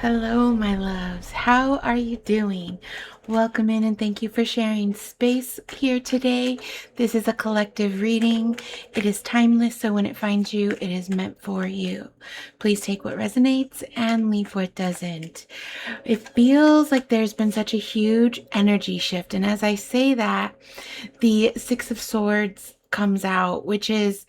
Hello, my loves. How are you doing? Welcome in and thank you for sharing space here today. This is a collective reading. It is timeless, so when it finds you, it is meant for you. Please take what resonates and leave what doesn't. It feels like there's been such a huge energy shift. And as I say that, the Six of Swords comes out, which is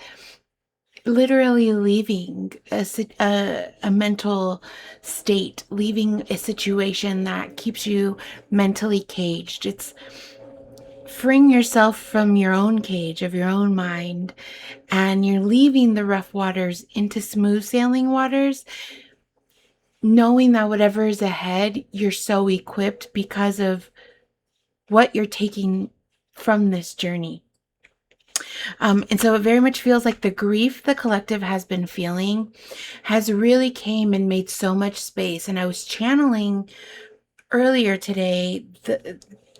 literally leaving a mental state, leaving a situation that keeps you mentally caged. It's freeing yourself from your own cage of your own mind, and you're leaving the rough waters into smooth sailing waters, knowing that whatever is ahead, you're so equipped because of what you're taking from this journey. And so it very much feels like the grief the collective has been feeling has really came and made so much space. And I was channeling earlier today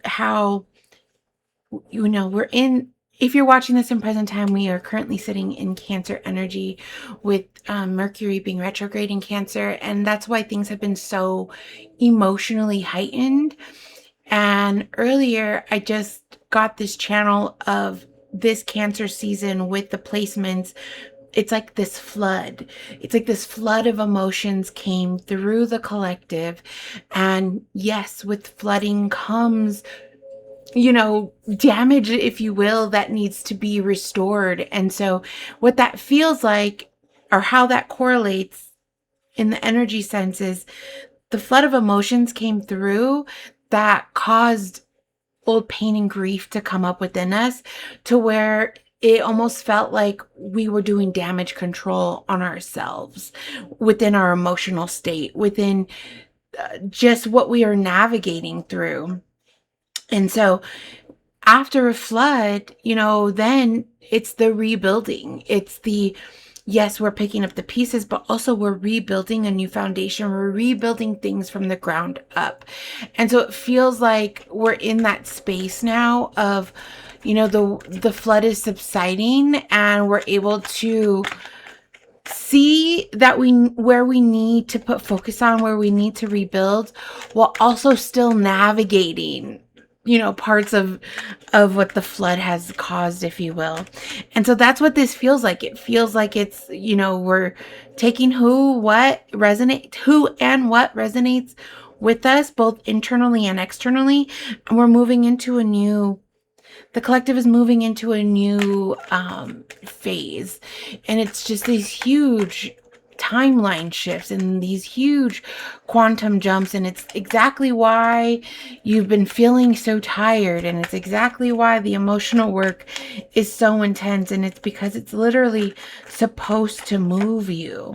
how, we're in, if you're watching this in present time, we are currently sitting in Cancer energy with Mercury being retrograde in Cancer. And that's why things have been so emotionally heightened. And earlier, I just got this channel of this Cancer season with the placements. It's like this flood. It's like this flood of emotions came through the collective. And yes, with flooding comes, damage, if you will, that needs to be restored. And so what that feels like, or how that correlates in the energy sense, is the flood of emotions came through that caused old pain and grief to come up within us, to where it almost felt like we were doing damage control on ourselves within our emotional state, within just what we are navigating through. And so after a flood, then it's the rebuilding. It's the, yes, we're picking up the pieces, but also we're rebuilding a new foundation. We're rebuilding things from the ground up. And so it feels like we're in that space now of, the flood is subsiding, and we're able to see that where we need to put focus on, where we need to rebuild, while also still navigating parts of what the flood has caused, if you will. And so that's what this feels like. It feels like it's, we're taking who and what resonates with us, both internally and externally, and we're moving into the collective is moving into a new phase. And it's just these huge timeline shifts and these huge quantum jumps. And it's exactly why you've been feeling so tired. And it's exactly why the emotional work is so intense. And it's because it's literally supposed to move you.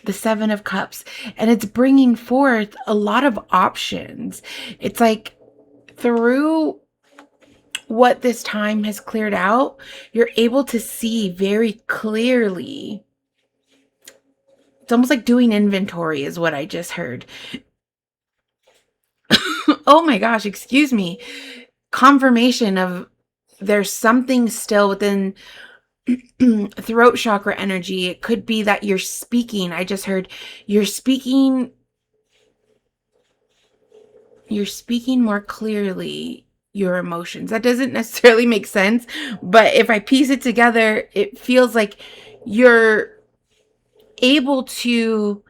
The Seven of Cups. And it's bringing forth a lot of options. It's like, through what this time has cleared out, you're able to see very clearly. It's almost like doing inventory is what I just heard. Oh my gosh, excuse me. Confirmation of there's something still within throat chakra energy. It could be that you're speaking. I just heard you're speaking more clearly your emotions. That doesn't necessarily make sense, but if I piece it together, it feels like you're able to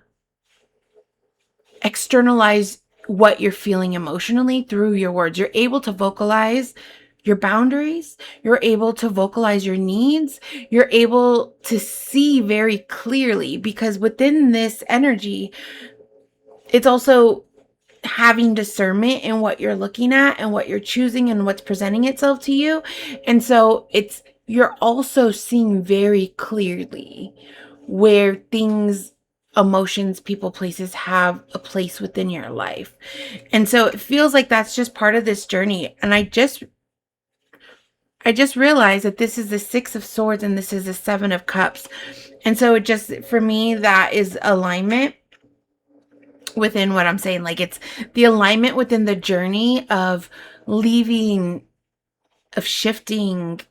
externalize what you're feeling emotionally through your words. You're able to vocalize your boundaries. You're able to vocalize your needs. You're able to see very clearly, because within this energy, it's also having discernment in what you're looking at and what you're choosing and what's presenting itself to you. And so you're also seeing very clearly where things, emotions, people, places have a place within your life. And so it feels like that's just part of this journey. And I just realized that this is the Six of Swords and this is the Seven of Cups. And so it just, for me, that is alignment within what I'm saying. Like, it's the alignment within the journey of leaving, of shifting,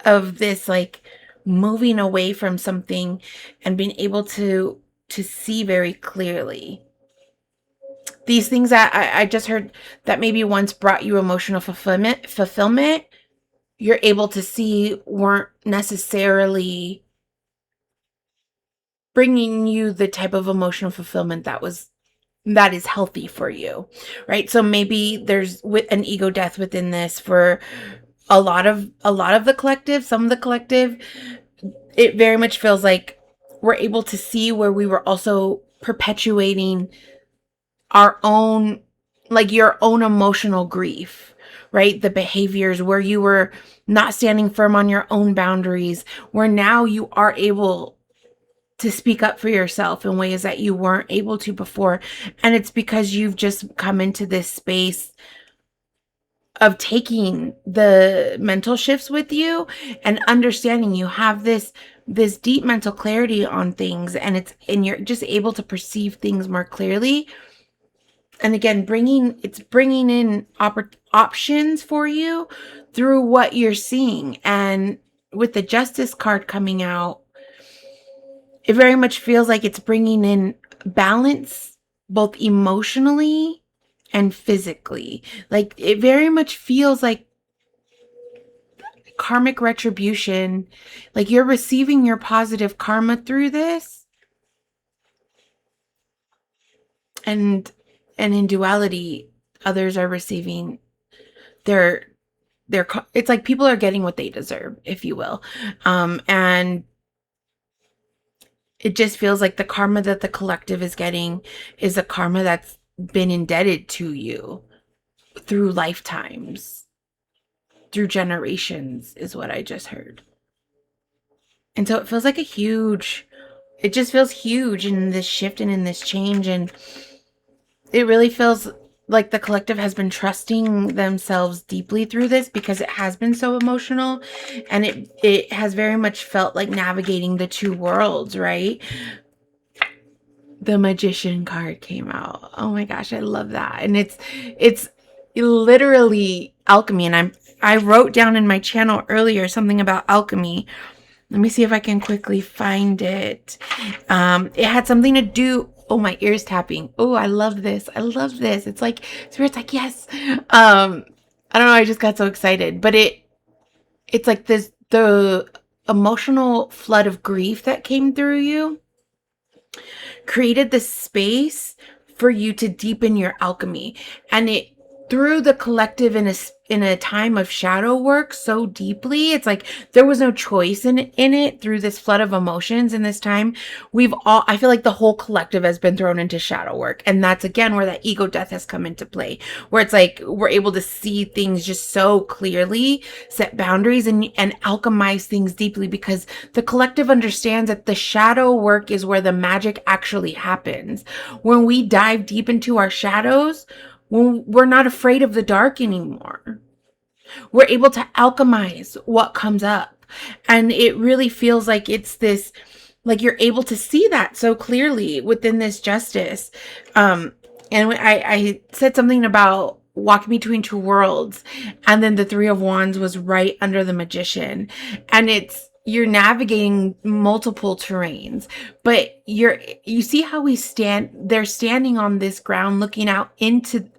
of this, like, moving away from something and being able to to see very clearly. These things that I just heard that maybe once brought you emotional fulfillment, you're able to see weren't necessarily bringing you the type of emotional fulfillment that is healthy for you, right? So maybe there's with an ego death within this for a lot of the collective, some of the collective. It very much feels like we're able to see where we were also perpetuating our own, like your own emotional grief, right? The behaviors where you were not standing firm on your own boundaries, where now you are able to speak up for yourself in ways that you weren't able to before. And it's because you've just come into this space of taking the mental shifts with you and understanding you have this deep mental clarity on things, and you're just able to perceive things more clearly. And again, bringing in options for you through what you're seeing. And with the Justice card coming out, it very much feels like it's bringing in balance, both emotionally and physically. Like it very much feels like karmic retribution, like you're receiving your positive karma through this. And in duality, others are receiving their it's like people are getting what they deserve, if you will. And it just feels like the karma that the collective is getting is a karma that's been indebted to you through lifetimes, through generations, is what I just heard. And so it feels like it just feels huge in this shift and in this change. And it really feels like the collective has been trusting themselves deeply through this because it has been so emotional, and it has very much felt like navigating the two worlds, right? The Magician card came out. Oh my gosh, I love that. And it's literally alchemy. And I wrote down in my channel earlier something about alchemy. Let me see if I can quickly find it. It had something to do. Oh, my ear's tapping. Oh, I love this. I love this. It's like Spirit's like, yes. I don't know. I just got so excited. But it's like the emotional flood of grief that came through you created the space for you to deepen your alchemy. And it through the collective in a time of shadow work so deeply, it's like there was no choice in it through this flood of emotions in this time. I feel like the whole collective has been thrown into shadow work. And that's again where that ego death has come into play, where it's like we're able to see things just so clearly, set boundaries, and alchemize things deeply, because the collective understands that the shadow work is where the magic actually happens. When we dive deep into our shadows, when we're not afraid of the dark anymore, we're able to alchemize what comes up. And it really feels like it's this, like you're able to see that so clearly within this justice. And I said something about walking between two worlds, and then the Three of Wands was right under the Magician. And you're navigating multiple terrains, but you see how they're standing on this ground looking out into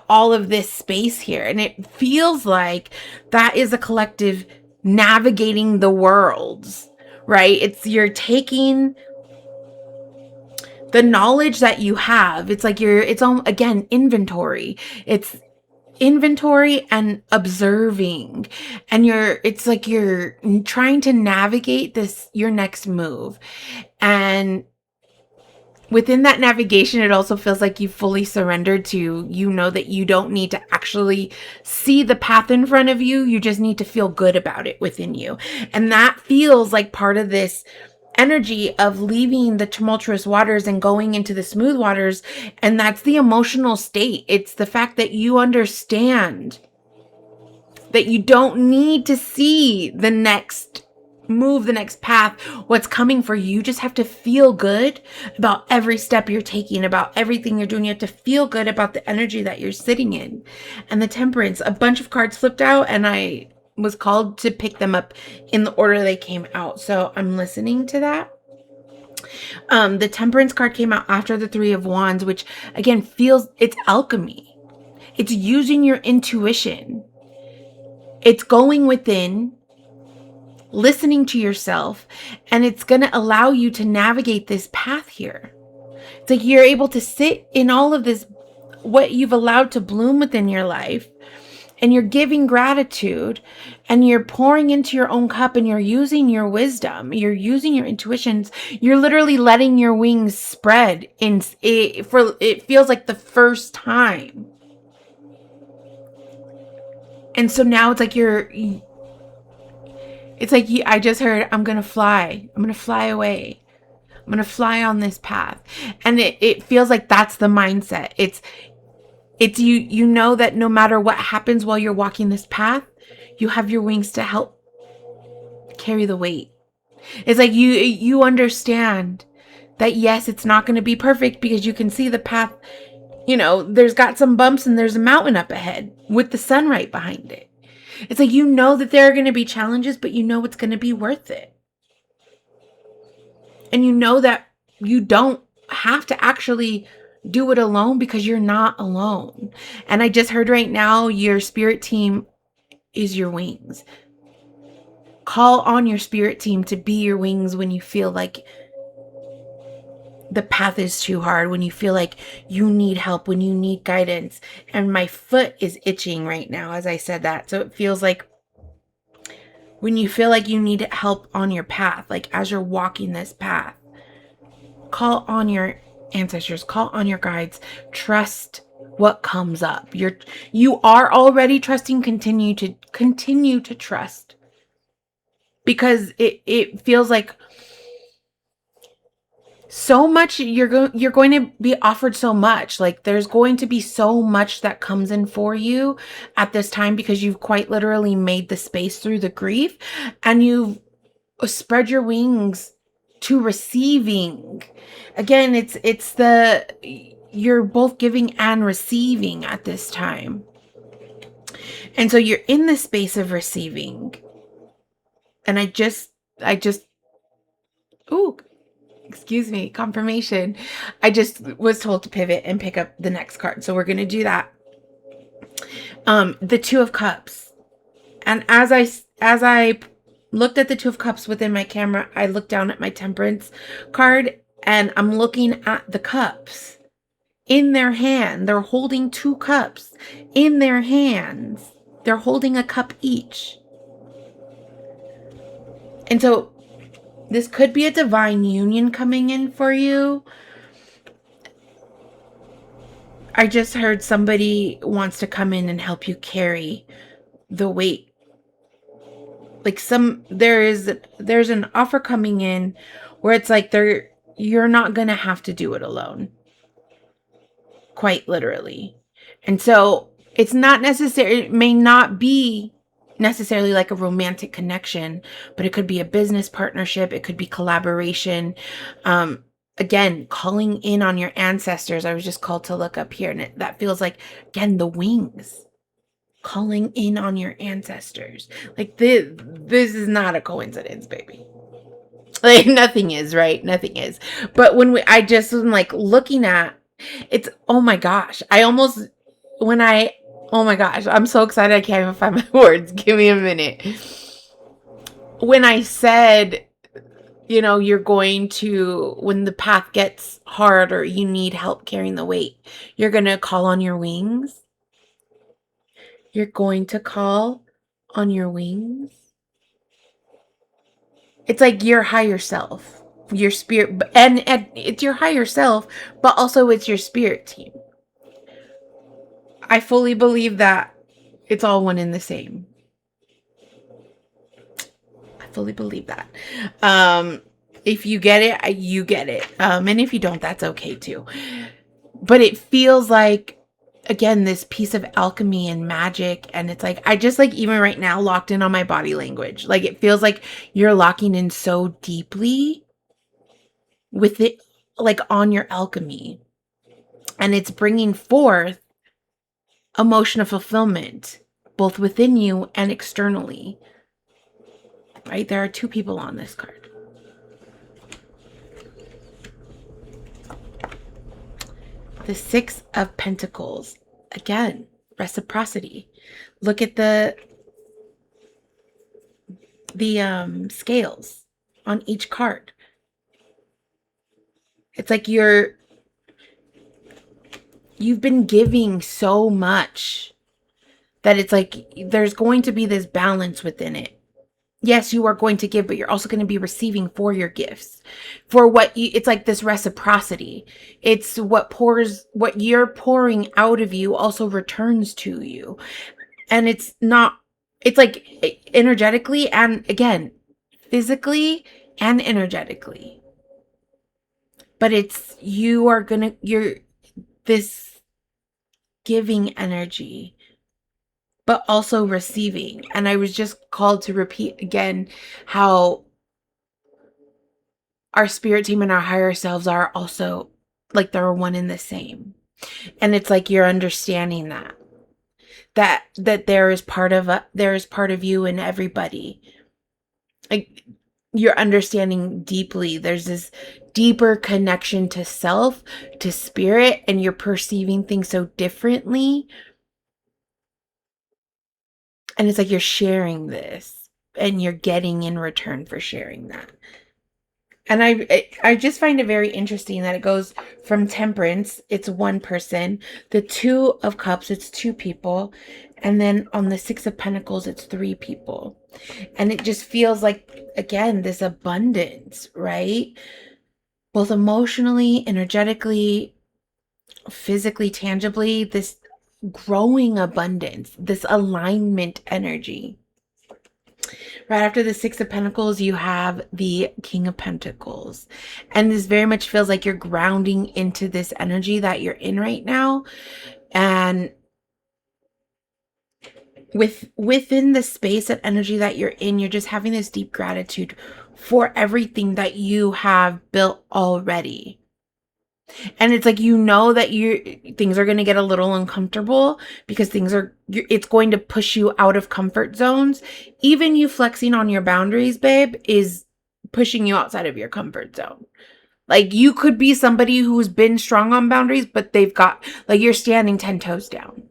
all of this space here. And it feels like that is a collective navigating the worlds, right? You're taking the knowledge that you have. It's like it's all, again, inventory. It's inventory and observing. And it's like you're trying to navigate your next move. And within that navigation, it also feels like you fully surrendered to, that you don't need to actually see the path in front of you. You just need to feel good about it within you. And that feels like part of this energy of leaving the tumultuous waters and going into the smooth waters. And that's the emotional state. It's the fact that you understand that you don't need to see the next move, the next path, what's coming for you. You just have to feel good about every step you're taking, about everything you're doing. You have to feel good about the energy that you're sitting in. And the Temperance, a bunch of cards flipped out, and I was called to pick them up in the order they came out. So I'm listening to that. The Temperance card came out after the Three of Wands, which again feels, it's alchemy. It's using your intuition. It's going within, listening to yourself, and it's going to allow you to navigate this path here. It's like you're able to sit in all of this, what you've allowed to bloom within your life, and you're giving gratitude, and you're pouring into your own cup, and you're using your wisdom, you're using your intuitions, you're literally letting your wings spread in it, for it feels like the first time. And so now it's like I just heard, I'm gonna fly away, I'm gonna fly on this path. And it feels like that's the mindset. It's you know that no matter what happens while you're walking this path, you have your wings to help carry the weight. It's like you understand that yes, it's not going to be perfect, because you can see the path, there's got some bumps and there's a mountain up ahead with the sun right behind it. It's like, you know that there are going to be challenges, but you know it's going to be worth it. And you know that you don't have to actually do it alone, because you're not alone. And I just heard right now, your spirit team is your wings. Call on your spirit team to be your wings when you feel like the path is too hard, when you feel like you need help, when you need guidance. And my foot is itching right now as I said that. So it feels like when you feel like you need help on your path, like as you're walking this path, call on your ancestors, call on your guides, trust what comes up. You are already trusting, continue to trust, because it feels like so much, you're going to be offered so much. Like there's going to be so much that comes in for you at this time, because you've quite literally made the space through the grief, and you've spread your wings to receiving. Again, you're both giving and receiving at this time. And so you're in the space of receiving. And I just, ooh, excuse me, confirmation. I just was told to pivot and pick up the next card. So we're going to do that. The Two of Cups. And as I looked at the Two of Cups within my camera, I looked down at my Temperance card, and I'm looking at the cups in their hand. They're holding 2 cups in their hands. They're holding a cup each. And so this could be a divine union coming in for you. I just heard somebody wants to come in and help you carry the weight. Like there's an offer coming in where it's like you're not going to have to do it alone. Quite literally. And so it's not necessary, it may not be necessarily like a romantic connection, but it could be a business partnership, it could be collaboration. Again, calling in on your ancestors. I was just called to look up here, and that feels like, again, the wings. Calling in on your ancestors. Like this is not a coincidence, baby. Like nothing is, right? Nothing is. But I just was like looking at it's, oh my gosh. Oh my gosh, I'm so excited. I can't even find my words. Give me a minute. When I said, you're going to, when the path gets hard or you need help carrying the weight, you're going to call on your wings. You're going to call on your wings. It's like your higher self, your spirit, and it's your higher self, but also it's your spirit team. I fully believe that it's all one and the same. I fully believe that. If you get it, you get it. And if you don't, that's okay too. But it feels like, again, this piece of alchemy and magic. And it's like, I just like, even right now, locked in on my body language. Like it feels like you're locking in so deeply with it, like on your alchemy. And it's bringing forth emotional fulfillment, both within you and externally. Right? There are 2 people on this card. The Six of Pentacles. Again, reciprocity. Look at the scales on each card. It's like you've been giving so much that it's like there's going to be this balance within it. Yes, you are going to give, but you're also going to be receiving for your gifts. For what you, it's like this reciprocity. It's what you're pouring out of you also returns to you. And it's like energetically and again, physically and energetically. But you're this giving energy, but also receiving. And I was just called to repeat again how our spirit team and our higher selves are also like they're one and the same. And it's like you're understanding that there is part of you in everybody. Like you're understanding deeply. There's this deeper connection to self, to spirit, and you're perceiving things so differently. And it's like you're sharing this and you're getting in return for sharing that. And I just find it very interesting that it goes from Temperance, it's one person, the Two of Cups, it's two people, and then on the Six of Pentacles, it's three people. And it just feels like, again, this abundance, right? Both emotionally, energetically, physically, tangibly, this growing abundance, this alignment energy. Right after the Six of Pentacles, you have the King of Pentacles. And this very much feels like you're grounding into this energy that you're in right now. And within the space and energy that you're in, you're just having this deep gratitude for everything that you have built already. And it's like, that things are going to get a little uncomfortable because it's going to push you out of comfort zones. Even you flexing on your boundaries, babe, is pushing you outside of your comfort zone. Like you could be somebody who's been strong on boundaries, but you're standing 10 toes down.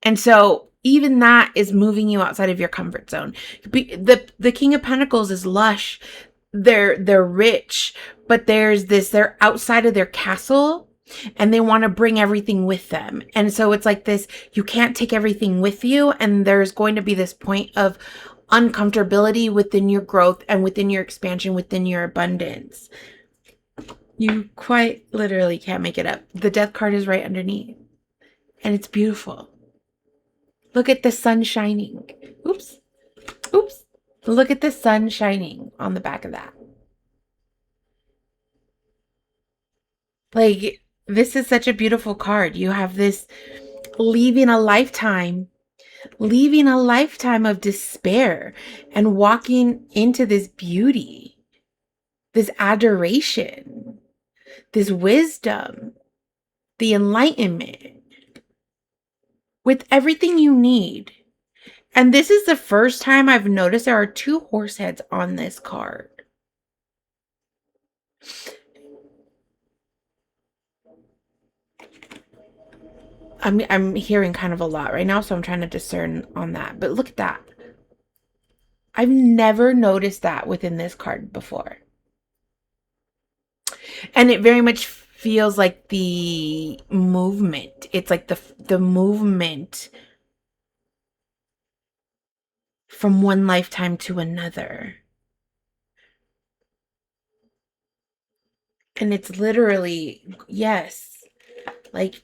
And so even that is moving you outside of your comfort zone. The King of Pentacles is lush. They're rich, but they're outside of their castle and they want to bring everything with them. And so it's like this, you can't take everything with you. And there's going to be this point of uncomfortability within your growth and within your expansion, within your abundance. You quite literally can't make it up. The Death card is right underneath and it's beautiful. Look at the sun shining. Oops. Look at the sun shining on the back of that. Like, this is such a beautiful card. You have this leaving a lifetime of despair and walking into this beauty, this adoration, this wisdom, the enlightenment with everything you need. And this is the first time I've noticed there are two horse heads on this card. I'm hearing kind of a lot right now, so I'm trying to discern on that. But look at that. I've never noticed that within this card before. And it very much feels like the movement. It's like the movement from one lifetime to another. And it's literally, yes, like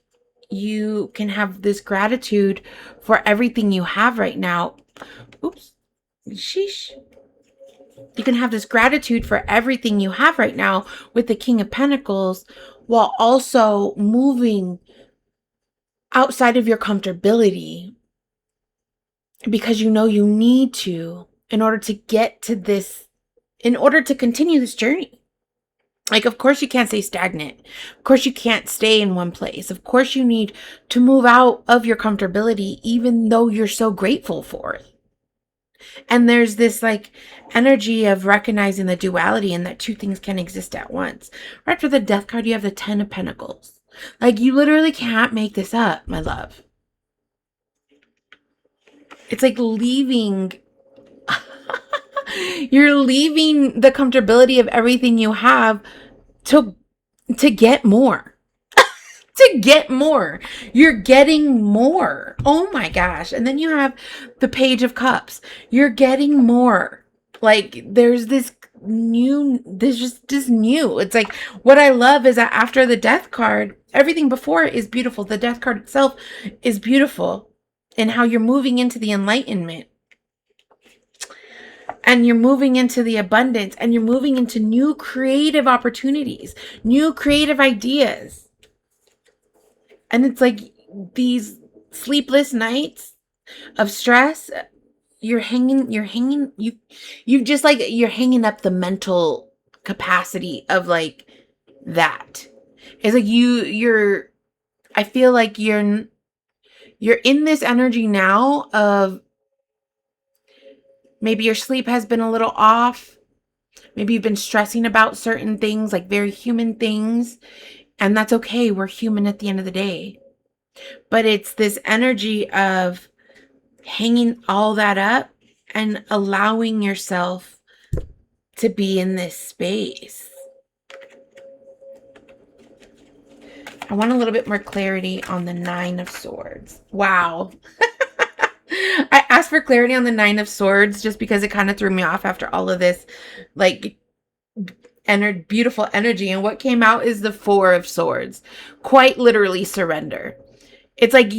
you can have this gratitude for everything you have right now. Oops. Sheesh. You can have this gratitude for everything you have right now with the King of Pentacles while also moving outside of your comfortability because you know you need to in order to get to this, in order to continue this journey. Like, of course you can't stay stagnant. Of course you can't stay in one place. Of course you need to move out of your comfortability even though you're so grateful for it. And there's this like energy of recognizing the duality and that two things can exist at once. Right after the Death card, you have the Ten of Pentacles. Like, you literally can't make this up, my love. It's like leaving. You're leaving the comfortability of everything you have to get more. To get more. You're getting more. Oh my gosh. And then you have the Page of Cups. You're getting more. Like, there's this new, there's just this new. It's like, what I love is that after the Death card, everything before it is beautiful. The Death card itself is beautiful, and how you're moving into the enlightenment. And you're moving into the abundance, and you're moving into new creative opportunities, new creative ideas. And it's like these sleepless nights of stress, you're hanging up the mental capacity of like that. It's like I feel like you're in this energy now of maybe your sleep has been a little off. Maybe you've been stressing about certain things, like very human things. And that's okay. We're human at the end of the day. But it's this energy of hanging all that up and allowing yourself to be in this space. I want a little bit more clarity on the Nine of Swords. Wow. I asked for clarity on the Nine of Swords just because it kind of threw me off after all of this, like, beautiful energy. And what came out is the Four of Swords. Quite literally surrender. It's like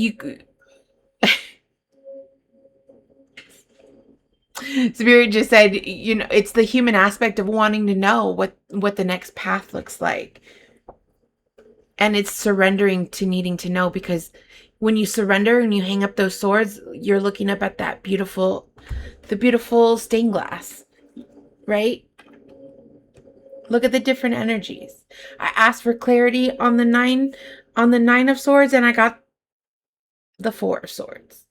Spirit just said, it's the human aspect of wanting to know what the next path looks like. And it's surrendering to needing to know, because when you surrender and you hang up those swords, you're looking up at the beautiful stained glass, right? Look at the different energies. I asked for clarity on the Nine of Swords, and I got the Four of Swords.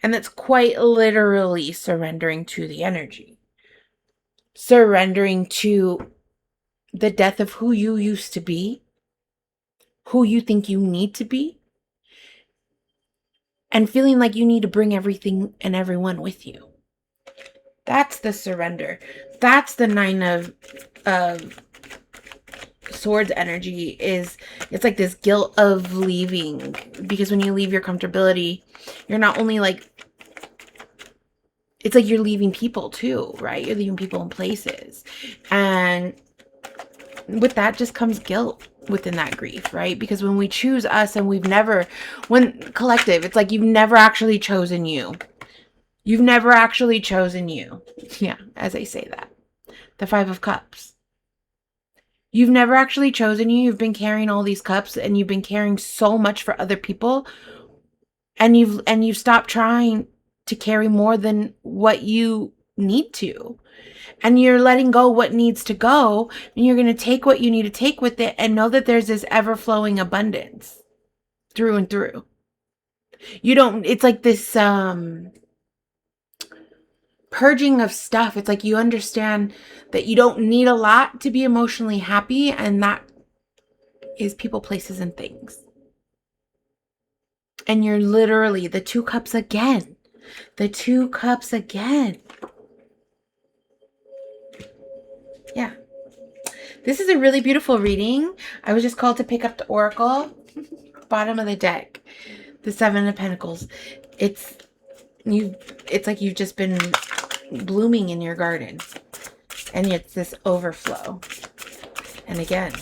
And that's quite literally surrendering to the energy. Surrendering to the death of who you used to be, who you think you need to be, and feeling like you need to bring everything and everyone with you. That's the surrender. That's the Nine of Swords energy. It's like this guilt of leaving, because when you leave your comfortability, you're not only like, it's like you're leaving people too, right? You're leaving people in places. And with that just comes guilt within that grief, right? Because when we choose us, and when collective, it's like you've never actually chosen you. You've never actually chosen you. Yeah, as I say that. The Five of Cups. You've never actually chosen you. You've been carrying all these cups, and you've been caring so much for other people. And you've stopped trying to carry more than what you need to. And you're letting go what needs to go, and you're going to take what you need to take with it, and know that there's this ever-flowing abundance through and through. It's like this purging of stuff. It's like you understand that you don't need a lot to be emotionally happy, and that is people, places, and things. And you're literally the Two Cups again. The Two Cups again. Yeah. This is a really beautiful reading. I was just called to pick up the Oracle. Bottom of the deck. The Seven of Pentacles. It's like you've just been blooming in your garden. And it's this overflow. And again,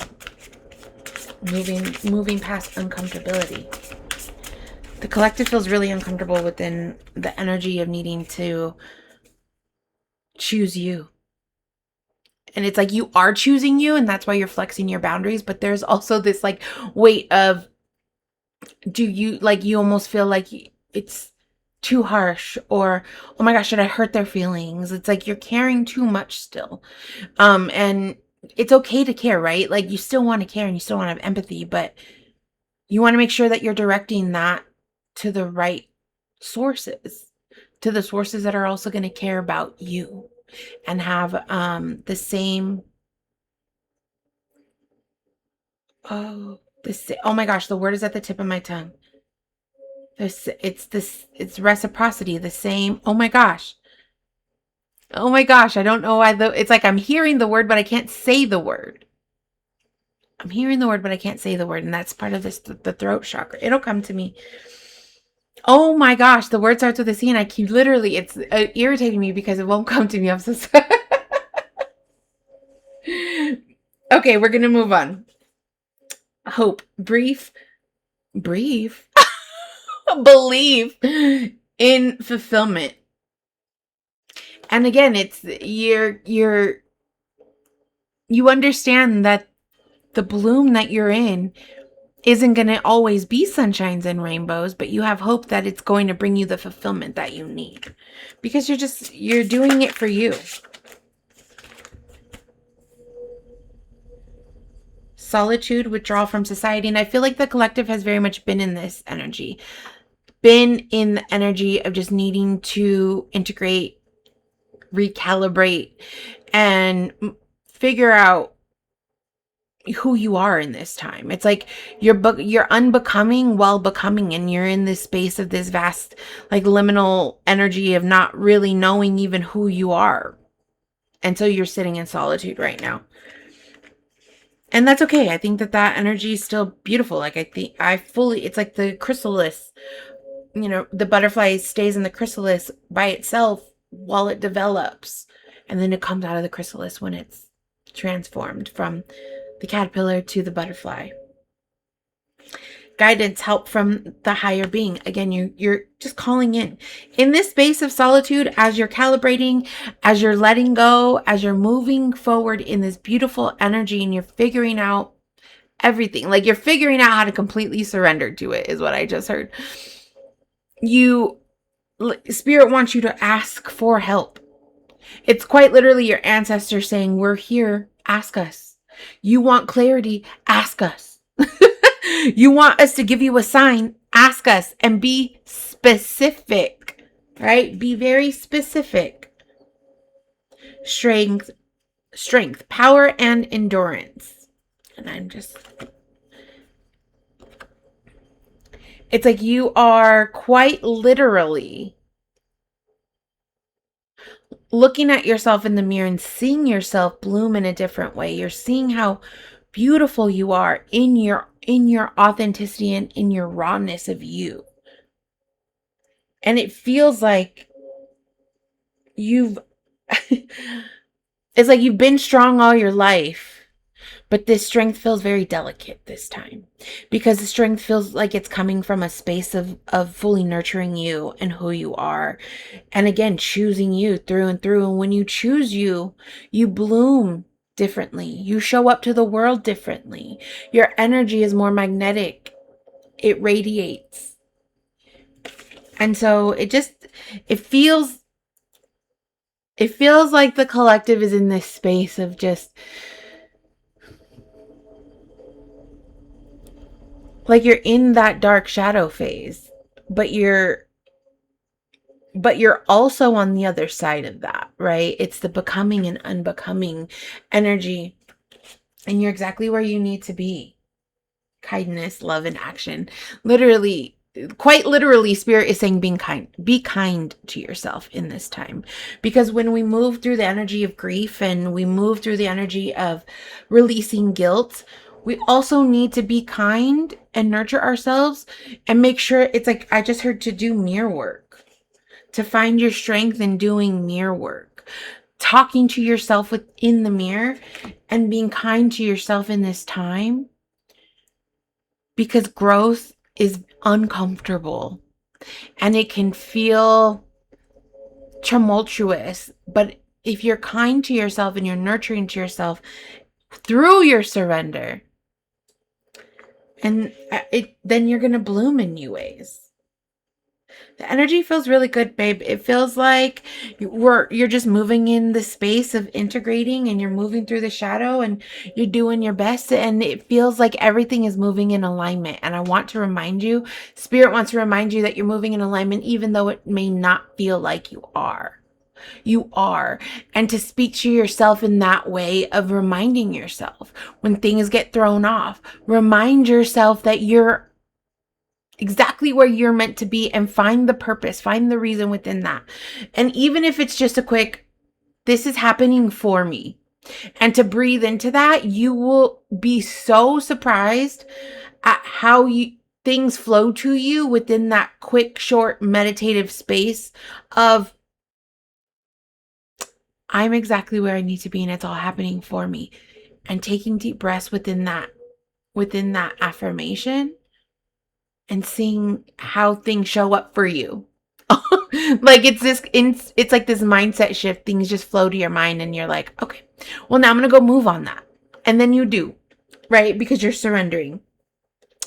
moving past uncomfortability. The collective feels really uncomfortable within the energy of needing to choose you. And it's like you are choosing you, and that's why you're flexing your boundaries. But there's also this like weight of, you almost feel like it's too harsh, or, oh my gosh, should I hurt their feelings? It's like you're caring too much still. And it's okay to care, right? Like, you still want to care, and you still want to have empathy, but you want to make sure that you're directing that to the right sources, to the sources that are also going to care about you and have the same, oh, oh my gosh, the word is at the tip of my tongue. It's reciprocity, the same. Oh my gosh. Oh my gosh, I don't know why it's like I'm hearing the word, but I can't say the word. I'm hearing the word, but I can't say the word. And that's part of the throat chakra. It'll come to me. Oh my gosh, the word starts with a C, and I keep literally, it's irritating me because it won't come to me. I'm so sorry. Okay, we're going to move on. Hope, brief, believe in fulfillment. And again, it's you understand that the bloom that you're in isn't going to always be sunshines and rainbows, but you have hope that it's going to bring you the fulfillment that you need because you're doing it for you. Solitude, withdrawal from society. And I feel like the collective has very much been in this energy, been in the energy of just needing to integrate, recalibrate, and figure out who you are in this time. It's like you're unbecoming while becoming, and you're in this space of this vast, like, liminal energy of not really knowing even who you are. And so you're sitting in solitude right now. And that's okay. I think that energy is still beautiful. Like, it's like the chrysalis, the butterfly stays in the chrysalis by itself while it develops. And then it comes out of the chrysalis when it's transformed from the caterpillar to the butterfly. Guidance, help from the higher being. Again, you're just calling in this space of solitude, as you're calibrating, as you're letting go, as you're moving forward in this beautiful energy, and you're figuring out everything. Like, you're figuring out how to completely surrender to it, is what I just heard. Spirit wants you to ask for help. It's quite literally your ancestors saying, we're here, ask us. You want clarity, ask us. You want us to give you a sign, ask us, and be specific, right? Be very specific. Strength, power, and endurance. And it's like you are quite literally looking at yourself in the mirror and seeing yourself bloom in a different way. You're seeing how beautiful you are in your authenticity and in your rawness of you. And it feels like it's like you've been strong all your life, but this strength feels very delicate this time, because the strength feels like it's coming from a space of fully nurturing you and who you are. And again, choosing you through and through. And when you choose you bloom differently. You show up to the world differently. Your energy is more magnetic. It radiates. And so it feels like the collective is in this space of just, like, you're in that dark shadow phase, but you're also on the other side of that, right? It's the becoming and unbecoming energy. And you're exactly where you need to be. Kindness, love, and action. Literally, quite literally, Spirit is saying be kind to yourself in this time. Because when we move through the energy of grief and we move through the energy of releasing guilt, we also need to be kind and nurture ourselves and make sure, it's like I just heard, to do mirror work, to find your strength in doing mirror work, talking to yourself within the mirror and being kind to yourself in this time, because growth is uncomfortable and it can feel tumultuous. But if you're kind to yourself and you're nurturing to yourself through your surrender, and then you're going to bloom in new ways. The energy feels really good, babe. It feels like you're just moving in the space of integrating, and you're moving through the shadow, and you're doing your best, and it feels like everything is moving in alignment. And I want to remind you, Spirit wants to remind you that you're moving in alignment even though it may not feel like you are. You are. And to speak to yourself in that way of reminding yourself when things get thrown off, remind yourself that you're exactly where you're meant to be, and find the purpose, find the reason within that. And even if it's just a quick, this is happening for me, and to breathe into that, you will be so surprised at how things flow to you within that quick, short, meditative space of, I'm exactly where I need to be, and it's all happening for me. And taking deep breaths within that affirmation, and seeing how things show up for you. Like it's like this mindset shift. Things just flow to your mind, and you're like, okay, well, now I'm going to go move on that. And then you do, right? Because you're surrendering.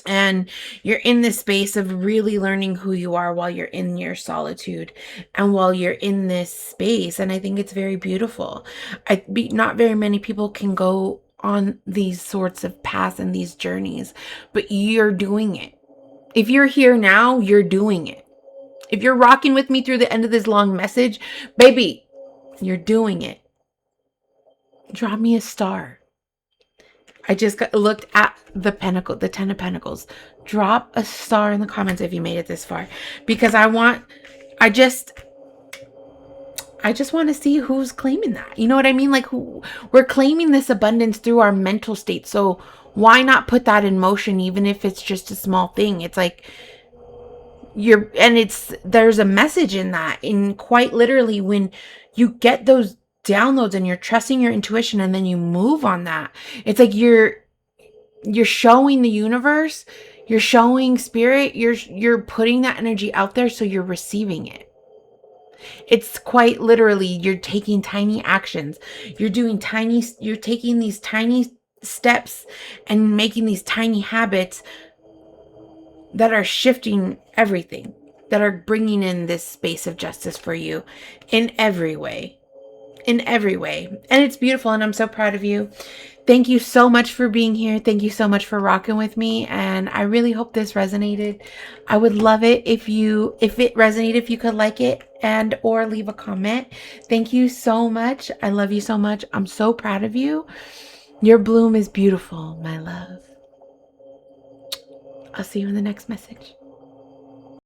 And you're in this space of really learning who you are while you're in your solitude and while you're in this space. And I think it's very beautiful. Not very many people can go on these sorts of paths and these journeys, but you're doing it. If you're here now, you're doing it. If you're rocking with me through the end of this long message, baby, you're doing it. Drop me a star. I just looked at the pentacle, the 10 of Pentacles. Drop a star in the comments if you made it this far, because I just want to see who's claiming that. You know what I mean? Like, we're claiming this abundance through our mental state. So why not put that in motion, even if it's just a small thing? It's like there's a message in that, in quite literally, when you get those downloads and you're trusting your intuition and then you move on that. It's like you're showing the universe, you're showing spirit, you're putting that energy out there, so you're receiving it. It's quite literally, you're taking tiny actions. You're taking these tiny steps and making these tiny habits that are shifting everything, that are bringing in this space of justice for you in every way. And it's beautiful, and I'm so proud of you. Thank you so much for being here. Thank you so much for rocking with me, and I really hope this resonated. I would love it if it resonated, if you could like it and or leave a comment. Thank you so much. I love you so much. I'm so proud of you. Your bloom is beautiful, my love. I'll see you in the next message.